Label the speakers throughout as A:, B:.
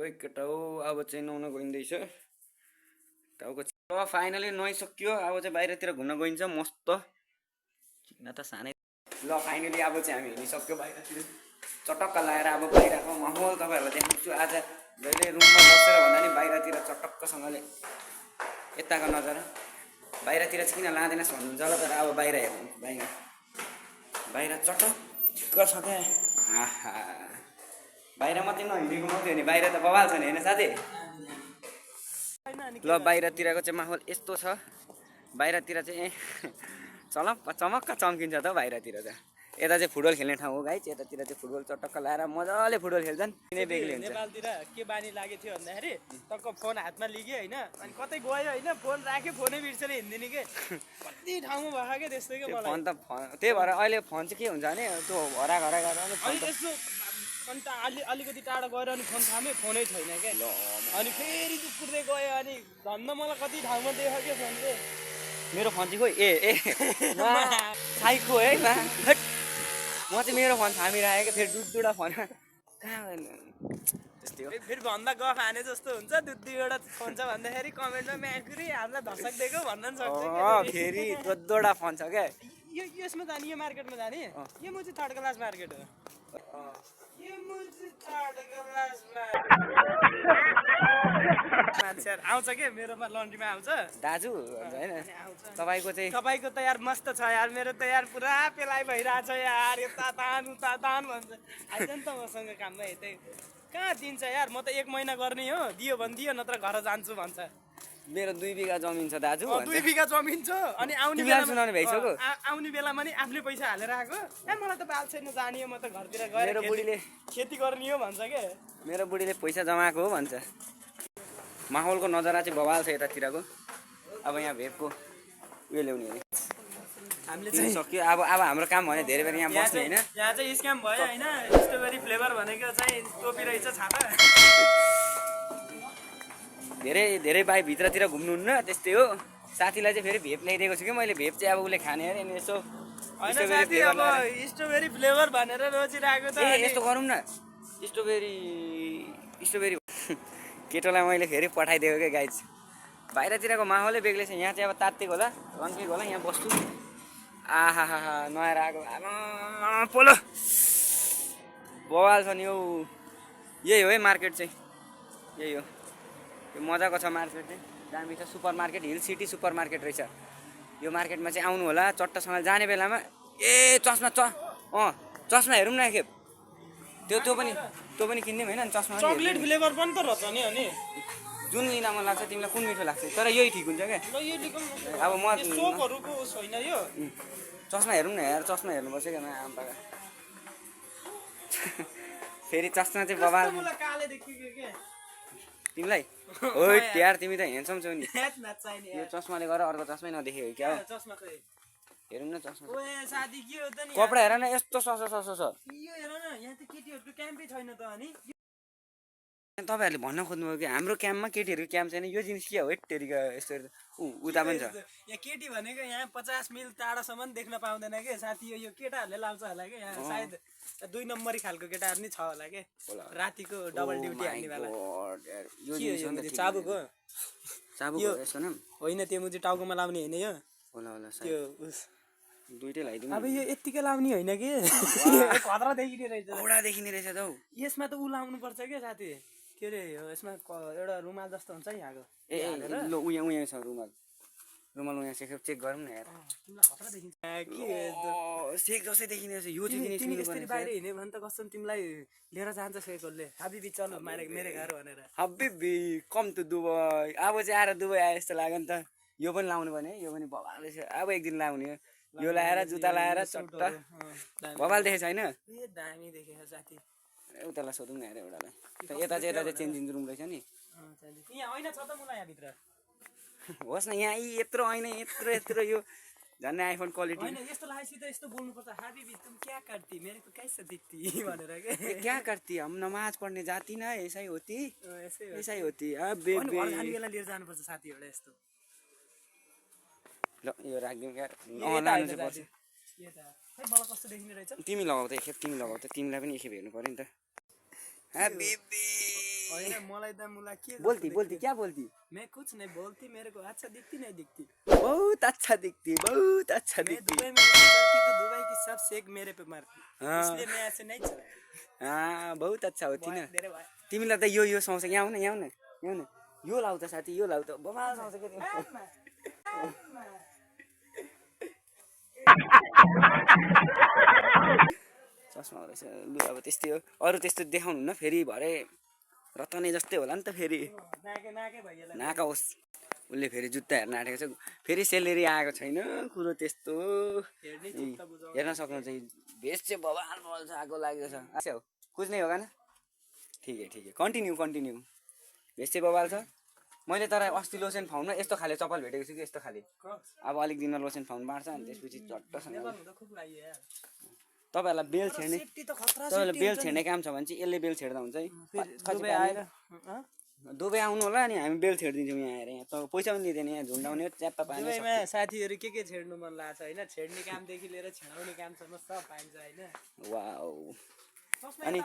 A: ओइ केटा हो अब चाहिँ नुहाउन गइँदैछ टाउको फाइनली नुहाइसक्यो अब चाहिँ बाहिरतिर घुम्न गइन्छ मस्त चिक्न त सानै ल फाइनली अब चाहिँ हामी हिँडिसक्यो बाहिरतिर चटक्क लगाएर अब बाहिरको माहौल तपाईँहरूलाई देखाउँछु आज जहिले रुममा बसेर भन्दा नि बाहिरतिर चटक्कसँगले यताको नजर बाहिरतिर चाहिँ किन लाँदैनस् भन्नुहुन्छ होला तर अब बाहिर हेर्नु बाहिर चटक्क छ क्या आहा बाहिर मात्रै नहिँडेको मात्रै हो नि बाहिर त बवाल छ नि होइन साथी ल बाहिरतिरको चाहिँ माहौल यस्तो छ बाहिरतिर चाहिँ चमक्क चम्किन्छ त बाहिरतिर त यता चाहिँ फुटबल खेल्ने ठाउँ हो गाइस यतातिर चाहिँ फुटबल चटक्क लाएर मजाले फुटबल खेल्छन् किन बेग्लै हुन्छ
B: नेपालतिर के बानी लागेको थियो भन्दाखेरि टक्क फोन हातमा लिग्यो होइन अनि कतै गयो होइन फोन राख्यो फोनै बिर्सेर हिँड्दिने के कति ठाउँमा भयो के त्यस्तै के मलाई
A: फोन त त्यही भएर अहिले फोन चाहिँ के हुन्छ भने त्यो हरा गरेर
B: अनि त्यस्तो अनि त अलिकति टाढो गएर अनि फोन थाम्यो फोनै छैन क्या अनि फेरि कुर्दै गयो अनि धन्न मलाई कति ठाउँमा देख्यो के फोन चाहिँ
A: मेरो फोन चाहिँ खोइ ए साइको है म चाहिँ मेरो फोन थामिरहेको फेरि दुईवटा फोन कहाँ त्यस्तै हो
B: फेरि भन्दा गफ हाने जस्तो हुन्छ दुईवटा फोन छ भन्दाखेरि कमेन्टमा म्याकुरी हामीलाई धसक दिएको भन्न पनि सक्छ
A: फेरि दुईवटा फोन छ क्या
B: यो यसमा जाने यो मार्केटमा जाने यो म चाहिँ थर्ड क्लास मार्केट हो मान्छेहरू आउँछ के मेरोमा लन्ड्रीमा आउँछ
A: दाजु होइन तपाईँको
B: त यार मस्त छ यार मेरो त यार पुरा पेलाइ भइरहेछ यार यता तान उता तान भन्छ आइज नि त मसँग काममा यतै कहाँ दिन्छ यार म त 1 महिना गर्ने हो दियो भने दियो नत्र घर जान्छु भन्छ
A: मेरो 2 बिघा जमिन छ दाजु
B: 2 बिघा जमिन छ अनि आउने बेलामा नि आफूले पैसा हालेर आएको ए मलाई त बाल छैन जाने हो म त घरतिर गएर
A: मेरो बुढीले
B: खेती गर्ने हो भन्छ के
A: मेरो बुढीले पैसा जमाएको हो भन्छ माहौलको नजरा चाहिँ बवाल छ यतातिरको अब यहाँ भेपको उयो ल्याउने अरे
B: हामीले चाहिँ
A: सक्यो अब हाम्रो काम भने धेरै बेर यहाँ बस्ने होइन
B: यहाँ चाहिँ स्क्याम भयो होइन स्ट्रबेरी फ्लेभर भनेको चाहिँ टोपी रहेछ छापा
A: धेरै भाइ भित्रतिर घुम्नुहुन्न त्यस्तै हो साथीलाई चाहिँ फेरि भेप ल्याइदिएको छु कि मैले भेप चाहिँ अब उसले खाने अरे अनि यसो
B: स्ट्रबेरी फ्लेभर भनेर रोजिरहेको त
A: यस्तो गरौँ न स्ट्रबेरी केटोलाई मैले फेरि पठाइदिएको क्या गाइज बाहिरतिरको माहौलै बेग्लै छ यहाँ चाहिँ अब तात्तिएको होला रन्किएको होला यहाँ बस्छु आहा नआएर आएको पोलो बवाल छ नि हौ यही हो है मार्केट चाहिँ यही हो यो मजाको छ मार्केट चाहिँ दामी छ super market hill city super market रहेछ यो मार्केटमा चाहिँ आउनु होला चट्टसँग जाने बेलामा चस्मा हेरौँ न एकखेप त्यो पनि किन्दिउँ होइन चस्मा
B: चकलेट फ्लेभर पनि त रहेछ नि अनि
A: जुन लिन मन लाग्छ तिमीलाई कुन मिठो लाग्छ तर यही ठिक हुन्छ क्या अब म
B: सोपहरुको छैन यो
A: चस्मा हेरौँ न यार चस्मा हेर्नुपर्छ क्या आम्पाका फेरि चस्मा चाहिँ बबाल
B: काले देखियो के
A: तिमीलाई ओइ यार तिमी त ह्यान्डसम छौ नि यो चस्माले गरेर अर्को चस्मै नदेखेको क्या
B: चस्मा खै
A: हेरौँ न चस्मा
B: ओए साथी के हो त नि
A: कपडा हेर न यस्तो सस्तो छ
B: यो हेर न यहाँ त केटीहरुको क्याम्पै छैन त अनि
A: तपाईहरुले भन्न खोज्नुभयो कि हाम्रो क्याम्पमा केटीहरुको क्याम्प छैन यो जिनिस के हो हेटेरीको यस्तो उता पनि छ
B: यहाँ केटी भनेको यहाँ 50 मिल टाढासम्म देख्न पाउँदैन के साथी यो केटाहरुले लाउँछ होला के यहाँ सायद 2 नम्बरी खालको केटाहरु नि छ होला के रातिको डबल ड्युटी हान्ने वाला
A: यो जिनिस हो नि
B: चाबुक
A: यसको नाम
B: होइन त्यो मुजी टाउकोमा लाउने हैन यो
A: होला
B: त्यो
A: दुईटै लगाइदिउँ
B: अब यो यतिकै लाउने हैन के खतरा देखिने रहेछ
A: घोडा देखिने रहेछ त
B: यसमा त उ लाउनु पर्छ के साथी के रे यसमा एउटा रुमाल जस्तो हुन्छ यहाँको
A: ल उहाँ छ रुमाल यहाँ चेक गरौँ न यार
B: खतरा देखिन्छ
A: सेक जस्तै देखिने रहेछ यो चाहिँ
B: तिमी यसरी बाहिर हिँड्यो भने त कसम तिमीलाई लिएर जान्छ सेकले हाबिबी चल मेरे घर भनेर
A: हाबिबी कम टु दुबई अब चाहिँ आएर दुबई आए जस्तो लाग्यो नि त यो पनि लाउनु भने यो पनि बवाल रहेछ अब एक दिन लाउने यो लाएर जुत्ता लाएर चट्ट बवाल देखेछ होइन
B: ए दामी देखेछ साथी
A: उतालाई सोधौँ न हेर एउटालाई यता चाहिँ चेन्जिङ रुम रहेछ नि
B: यहाँ ऐना छ त मलाई यहाँ भित्र
A: होस् न यहाँ यत्रो ऐना यत्रो यो झन् आइफोन क्वालिटी
B: हैन यस्तो लागेपछि त यस्तो बोल्नुपर्छ हाबिबी तुम क्या करती मेरे को कैसे दिखती भनेर के
A: क्या करती हम नमाज पढ्ने जाती न ऐसै होती अब बेबी
B: घर जाने बेला लिएर जानुपर्छ साथी एउटा यस्तो
A: ल यो राख्दिउँ यार लानु चाहिँ पर्छ
B: मलाई कस्तो देखिने रहेछ
A: तिमी लगाउ त एकखेप तिमी लगाउ त तिमीलाई पनि एकखेप हेर्नु पर्यो नि त बेबी
B: होइन मलाई त मुला के
A: बोलती बोलती क्या बोलती?
B: मैं कुछ नहीं बोलती, मेरे को अच्छा दिखती नहीं दिखती।
A: बहुत अच्छा दिखती, बहुत अच्छा
B: मैं
A: दिखती।
B: दुबई में रहती तो दुबई की सब सेक मेरे पे मारती,
A: हाँ।
B: इसलिए मैं ऐसे नहीं चला।
A: हाँ बहुत अच्छा होती ना।
B: धेरै भयो।
A: तिमीलाई त यो सुहाउँछ, यहाँ आउन यहाँ आउन यहाँ आउन, यो लाउ त साथी, यो लाउ त बबाल सुहाउँछ के चस्मा रहेछ लु। अब त्यस्तै हो, अरू त्यस्तो देखाउनु न फेरि भरे रतने जस्तै होला नि त फेरि।
B: नाके नाके भैयालाई
A: नाका होस्, उसले फेरि जुत्ता हेर्न आँटेको छ, फेरि सेलेरी आएको छैन कुरो त्यस्तो।
B: हेर्ने चित्त बुझाउ।
A: हेर्न सक्नुहुन्छ भेस्ट चाहिँ बबाल बल छ, आगो लागेको छ। अच्छा हो कुछ नहीं होगा ना, ठिक है कन्टिन्यू कन्टिन्यू। भेस्ट चाहिँ बबाल छ। मैले तर अस्ति लोसन फाउनमा यस्तो खाले चप्पल भेटेको छु कि यस्तो खाले। अब अलिक दिनमा लोसन फाउन बाँड्छ अनि त्यसपछि चट्टसँग। तपाईँहरूलाई बेल छेड्ने, तपाईँलाई बेल छेड्ने काम छ भने चाहिँ यसले बेल छेड्दा हुन्छ है।
B: दुबई आएर
A: दुबई आउनु होला अनि हामी बेल छेडिदिन्छौँ यहाँ आएर। यहाँ त पैसा पनि दिँदैन, यहाँ झुन्डाउने च्याप्पा पानी।
B: दुबईमा साथीहरू के छेड्नु मन लाग्छ होइन, छेड्ने कामदेखि लिएर छेडाउने कामसम्म सब पाइन्छ होइन।
A: वाउ। अनि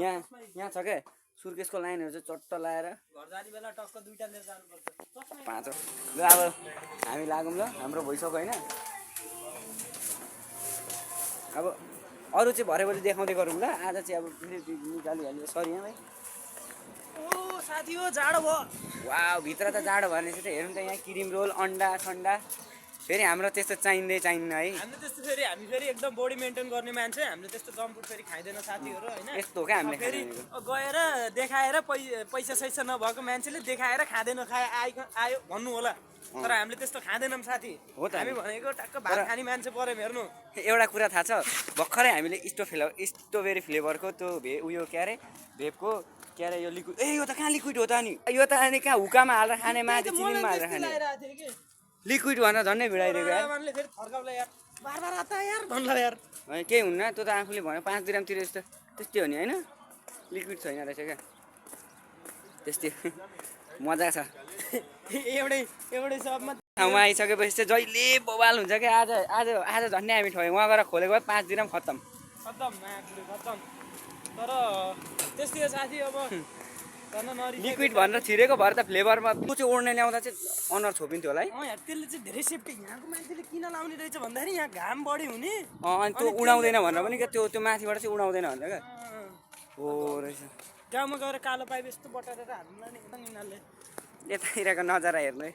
A: यहाँ छ क्या सुर्केसको लाइनहरू चाहिँ चट्ट लाएर
B: घर जाने बेला टक्क दुईटा लिएर जानुपर्छ।
A: 5 ल अब हामी लागौँ ल, हाम्रो भइसक्यो होइन। अब अरू चाहिँ भरेभरि देखाउँदै गरौँ ल, आज चाहिँ अब निकालिहाल्यो। सरी है भाइ।
B: ओ साथी हो जाडो भयो।
A: वाउ भित्र त जाडो भने चाहिँ हेरौँ त यहाँ क्रिम रोल अन्डा सन्डा। फेरि हाम्रो त्यस्तो चाहिँदै चाहिन्न है।
B: हामी त्यस्तो फेरि एकदम बडी मेन्टेन गर्ने मान्छे, हामीले त्यस्तो जङ्क फुड फेरि खाइदैन साथीहरू होइन।
A: यस्तो क्या हामीले
B: फेरि गएर देखाएर पैसा सैसा नभएको मान्छेले देखाएर खाँदैन आयो भन्नु होला, तर हामीले त्यस्तो खाँदैनौँ साथी।
A: हो त
B: हामी भनेको टक्क भात खाने मान्छे पऱ्यो हेर्नु।
A: एउटा कुरा थाहा छ, भर्खरै हामीले स्ट्रबेरी फ्लेभरको त्यो उयो के अरे भेपको के अरे यो लिक्विड, ए यो त कहाँ लिक्विड हो त अनि, यो त अनि कहाँ हुकामा हालेर खाने माथि चिनीमा हालेर खाने लिक्विड भनेर झन्डै भिडाइदिएको यार।
B: फेरि थर्काउला यार, बार आता यार भन्ला यार।
A: केही हुन्न, त्यो त आफूले भन्यो 5 ग्रामतिर जस्तो त्यस्तै हो नि होइन, लिक्विड छैन रहेछ क्या त्यस्तै। मजा छ
B: एउटै सबमा
A: ठाउँमा आइसकेपछि चाहिँ जहिले बवाल हुन्छ क्या। आज आज आज झन्डै हामी ठग्यौँ, वहाँ गएर खोलेको भए 5 ग्राम खत्तम।
B: तर त्यस्तै हो साथी। अब
A: लिक्विड भनेर छिरेको भएर त फ्लेभरमा त्यो चाहिँ ओड्ने ल्याउँदा चाहिँ अनुहार छोपिन्थ्यो होला है।
B: यार त्यसले चाहिँ धेरै सेफ्टी, यहाँको मान्छेले किन लाउने रहेछ भन्दाखेरि यहाँ घाम बढी हुने
A: अनि त्यो उडाउँदैन भनेर पनि क्या, त्यो माथिबाट चाहिँ उडाउँदैन भनेर क्या। हो रहेछ।
B: गाउँमा गएर कालो पाइप यस्तो बटारेर हाल्नुलाई नि यिनीहरूले।
A: यतातिरको नजारा हेर्नु है।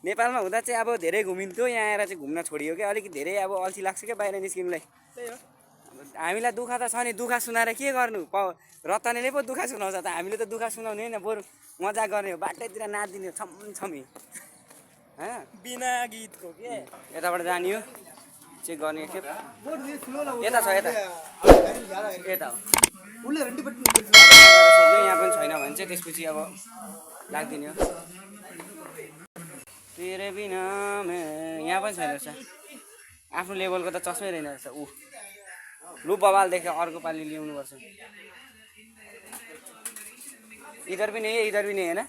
A: नेपालमा हुँदा चाहिँ अब धेरै घुमिन्थ्यो, यहाँ आएर चाहिँ घुम्न छोडियो क्या। अलिकति धेरै अब अल्छी लाग्छ क्या बाहिर निस्किनुलाई।
B: त्यही हो।
A: हामीलाई दुःख त छ नि, दुःख सुनाएर के गर्नु, रतनले पो दुःख सुनाउँछ त, हामीले त दुःख सुनाउने होइन, बरु मजा गर्ने हो, बाटैतिर नाचिदिने हो छमछमी होइन।
B: बिना गीतको के
A: यताबाट जाने हो चेक गर्ने के यता छ, यता यता हो। यहाँ पनि छैन भने चाहिँ त्यसपछि अब लाग्दिने हो। तेरे बिना यहाँ पनि छैन रहेछ, आफ्नो लेभलको त चस्मै रहेन रहेछ। लु बवाल देख्यो, अर्को पालि ल्याउनुपर्छ। इधर पनि है होइन,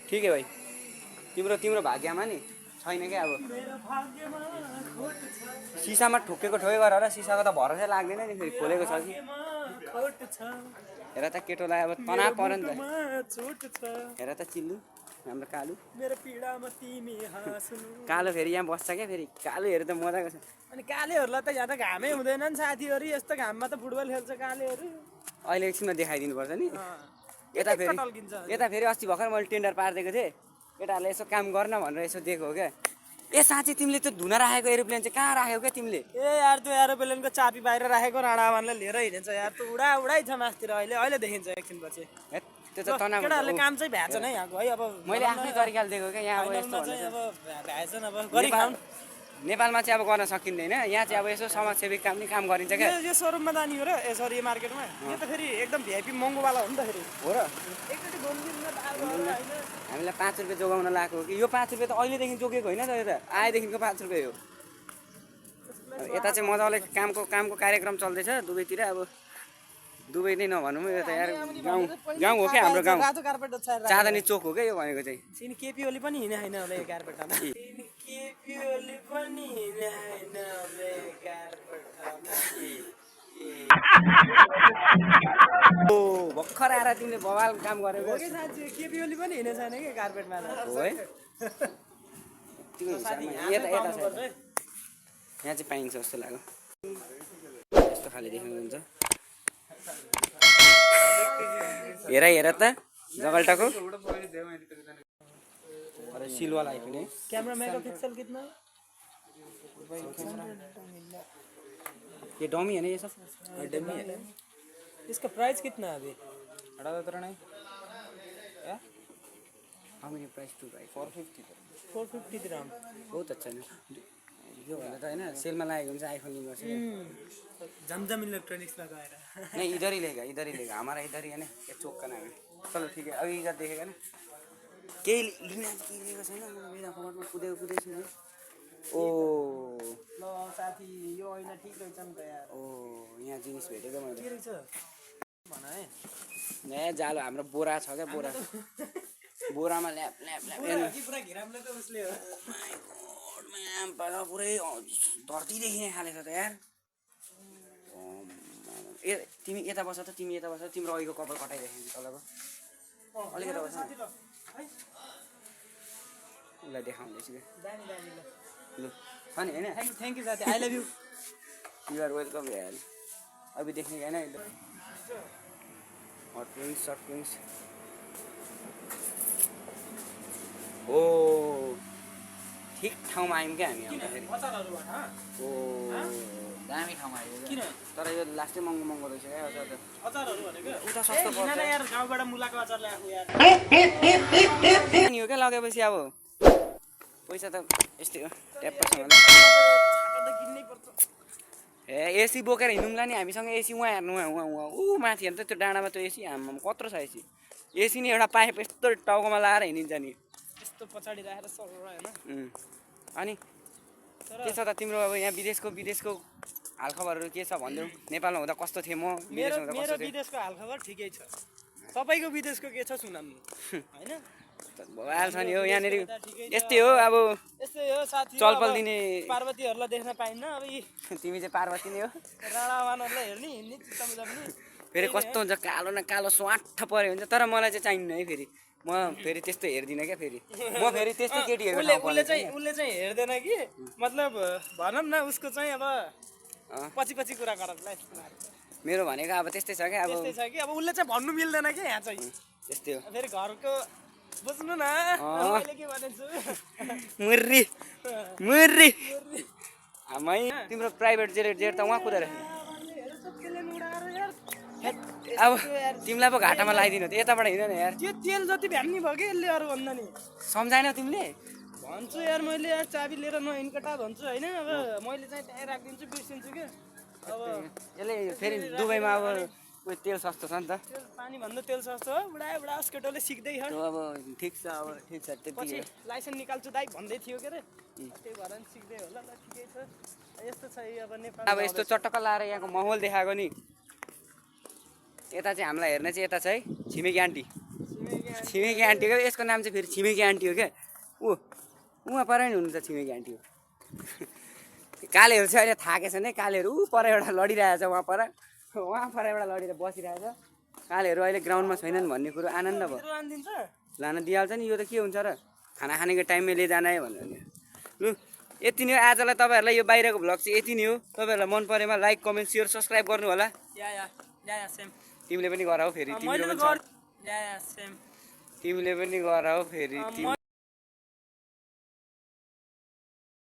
A: ठिक है भाइ। तिम्रो भाग्यमा नि छैन क्या। अब सिसामा ठोकेको गरेर सिसाको त भरोसै लाग्दैन नि, फेरि खोलेको छ कि। हेर त केटोलाई अब तनाव पर्यो नि त। हेर त चिल्लु हाम्रो कालु, कालो फेरि यहाँ बस्छ क्या। फेरि कालुहरू त मजाको छ।
B: अनि कालेहरूलाई त यहाँ त घामै हुँदैन नि साथीहरू, यस्तो घाममा त फुटबल खेल्छ कालेहरू।
A: अहिले एकछिनमा देखाइदिनुपर्छ नि। यता फेरि अस्ति भर्खर मैले टेन्डर पारिदिएको थिएँ, केटाहरूले यसो काम गर्न भनेर यसो दिएको हो क्या। ए साँच्ची तिमीले त्यो धुन राखेको एरोप्लेन चाहिँ कहाँ राख्यौ क्या तिमीले?
B: ए यार त्यो एरोप्लेनको चाबी बाहिर राखेको राणावानले लिएर हिँड्छ यार, त्यो उडाइ छ मासतिर। अहिले देखिन्छ एकछिन पछि।
A: त्यो त तनाव
B: केटाहरूले काम चाहिँ भ्याएछ नै यहाँको है। अब
A: मैले आफ्नै तरिकाले दिएको क्या। यहाँ अब यस्तो
B: भ्याएछन्, अब गरी खाउँ।
A: नेपालमा चाहिँ अब गर्न सकिँदैन, यहाँ चाहिँ अब यसो समाजसेवी काम नि काम गरिन्छ क्या।
B: यो सोरुममा जाने हो र, सरी मार्केटमा। यो त फेरि एकदम भिआइपी महँगोवाला हो नि त फेरि।
A: हो र, हामीलाई 5 रुपियाँ जोगाउन लगाएको हो कि। यो 5 रुपियाँ त अहिलेदेखि जोगेको होइन त, यो त आएदेखिको 5 रुपियाँ हो। यता चाहिँ मजाले कामको कार्यक्रम चल्दैछ दुबईतिर। अब दुबई नै नभनौँ, यो त यार गाउँ हो क्या हाम्रो गाउँ। चाँदनी चोक हो क्या यो भनेको चाहिँ।
B: केपी ओली पनि हिँडे होइन होला यो कार्पेटमा।
A: ओ भर्खर आएर तिमीले बवाल काम गरेको
B: हो कि साँच्ची केपिओली पनि हिँडेको छैन कि कार्पेटमा
A: हो है
B: साथी
A: यता यता छ
B: पाउनुपर्छ है।
A: यहाँ चाहिँ पाइन्छ जस्तो लाग्यो यस्तो खाले देख्नुहुन्छ हेर हेर त जगल्टाको अरे सिलवाला आइफोन है
B: कैमरा मेगापिक्सल कितना है?
A: ये डमी है ना ये सब
B: डमी है। इसका प्राइस कितना है अभी?
A: हाउ मेनी प्राइस टू भाइ 450
B: 450 dirham।
A: बहुत अच्छा नि यो भन्दा त होइन सेलमा लागेको हुन्छ आइफोन लिनुपर्छ
B: जमजम इलेक्ट्रॉनिक्स लगाएर
A: नहीं इधर ही लेगा हमारा इधर ही है ना ये चौक का नाम है चलो ठीक है अभी इधर देखेगा ना केही लिन केही लिएको छैन म मेरा फोनमा कुदेको छु ओ
B: ल साथी यो ऐना ठीक रहेछ नि त यार।
A: ओ यहाँ जिनिस भेटेको मैले
B: के रहेछ भन है।
A: ए जालो हाम्रो बोरा छ क्या बोरा बोरामा ल्याप ल्याप ल्याप
B: कि पुरा घिरामले त उसले हो।
A: पुरै धरतीदेखि नै खालेछ त यार ए तिमी यता बस त तिमी यता बस तिम्रो अघिको कपाल कटाइदिएको तलको अलिकति बस
B: साथी ल है
A: उसलाई देखाउँदैछु क्या
B: दामी दामी ल
A: लु छ नि होइन
B: थ्याङ्क यू साथी I love you.
A: You're welcome यार अभी देख्ने होइन एकदम हट विङ्स सर्ट विङ्स ओ ठिक ठाउँमा आयौँ क्या हामी आउँदाखेरि
B: अचारहरू भन
A: ओ दामी ठाउँमा आयो
B: किन
A: तर यो लास्टै महँगो महँगो रहेछ क्या अचार त
B: अचारहरू भनेको
A: उता सस्तो पर्छ
B: किन यार गाउँबाट मुलाको अचार ल्याएको यार।
A: नि हो क्या लगेपछि अब पैसा त यस्तै हो ट्याप्पसँग
B: छाता त किन्नै पर्छ।
A: ए एसी बोकेर हिँडौँला नि हामीसँग एसी उहाँ हेर्नु उहाँ ऊ माथि हेर्नु त त्यो डाँडामा त्यो एसी आम्मामा कत्रो छ एसी एसी नि एउटा पाइप यस्तो टाउकोमा लाएर हिँडिन्छ नि
B: यस्तो पछाडि राखेर सर होइन
A: अनि के छ त तिम्रो अब यहाँ विदेशको हालखबरहरू के छ भनिदेऊ नेपालमा हुँदा कस्तो थिएँ म
B: मेरो
A: विदेशमा हुँदा
B: मेरो
A: कस्तो थिएँ
B: विदेशको हालखबर ठिकै छ। तपाईँको विदेशको के छ सुनाउनु होइन।
A: भइहाल्छ नि हो यहाँनिर यस्तै हो अब
B: यस्तै हो साथी
A: चलपल दिने
B: पार्वतीहरूलाई देख्न पाइन्न अब यी
A: तिमी चाहिँ पार्वती नै हो
B: राणावानहरूलाई हेर्ने हिँड्ने चित्तमा जाने
A: फेरि कस्तो हुन्छ कालो न कालो स्वाट्ठ पऱ्यो हुन्छ तर मलाई चाहिँ चाहिन्न है फेरि म फेरि त्यस्तो हेर्दिनँ क्या फेरि म फेरि त्यस्तो केटीहरू
B: उसले चाहिँ हेर्दैन कि मतलब भनौँ न उसको चाहिँ अब पछि पछि कुरा गरौँला
A: मेरो भनेको अब त्यस्तै छ क्या अब
B: त्यस्तै छ कि अब उसले चाहिँ भन्नु मिल्दैन कि यहाँ चाहिँ
A: त्यस्तै हो
B: फेरि घरको बुझ्नु न मैले के भनेछु
A: मुर्री मुर्री आमै तिम्रो प्राइभेट जेट त उहाँ कुदेर अब तिमीलाई पो घाटामा लगाइदिनु त यताबाट हिँड न यार
B: त्यो तेल जति भ्यान्नी भयो कि यसले अरू भन्दा नि
A: सम्झाएनौ तिमीले
B: भन्छु यार मैले यार चाबी लिएर नहिँड्कटा भन्छु होइन अब मैले चाहिँ त्यहीँ राखिदिन्छु बिर्सिन्छु कि अब
A: यसले फेरि दुबईमा अब उयो तेल सस्तो छ नि त
B: तेल पानी भन्दा तेल सस्तो हो बुढा केटोले सिक्दै छ
A: अब ठिक छ अब ठिक छ
B: पछि
A: त्यति
B: लाइसेन्स निकाल्छु दाइ भन्दै थियो के अरे त्यही भएर नि सिक्दै होला ल ठिकै छ यस्तो छ अब नेपाल
A: अब यस्तो चटक्क लाएर यहाँको माहौल देखाएको नि यता चाहिँ हामीलाई हेर्ने चाहिँ यता छ है छिमेकी आन्टी हो यसको नाम चाहिँ फेरि छिमेकी आन्टी हो क्या उहाँ पर नि हुनुहुन्छ छिमेकी आन्टी हो कालेहरू चाहिँ अहिले थाकेछ नि कालेहरू पर एउटा लडिरहेछ उहाँ पर एउटा लडेर बसिरहेछ कालेहरू अहिले ग्राउन्डमा छैनन् भन्ने कुरो आनन्द भयो लान दिइहाल्छ नि यो त के हुन्छ र खाना खानेको टाइममा लिएर है भन्यो लु यति नै हो आजलाई तपाईँहरूलाई यो बाहिरको भ्लग चाहिँ यति नै हो तपाईँहरूलाई मन परेमा लाइक कमेन्ट सेयर सब्सक्राइब गर्नु होला तिमीले पनि गर हौ फेरि तिमीले पनि गर हौ फेरि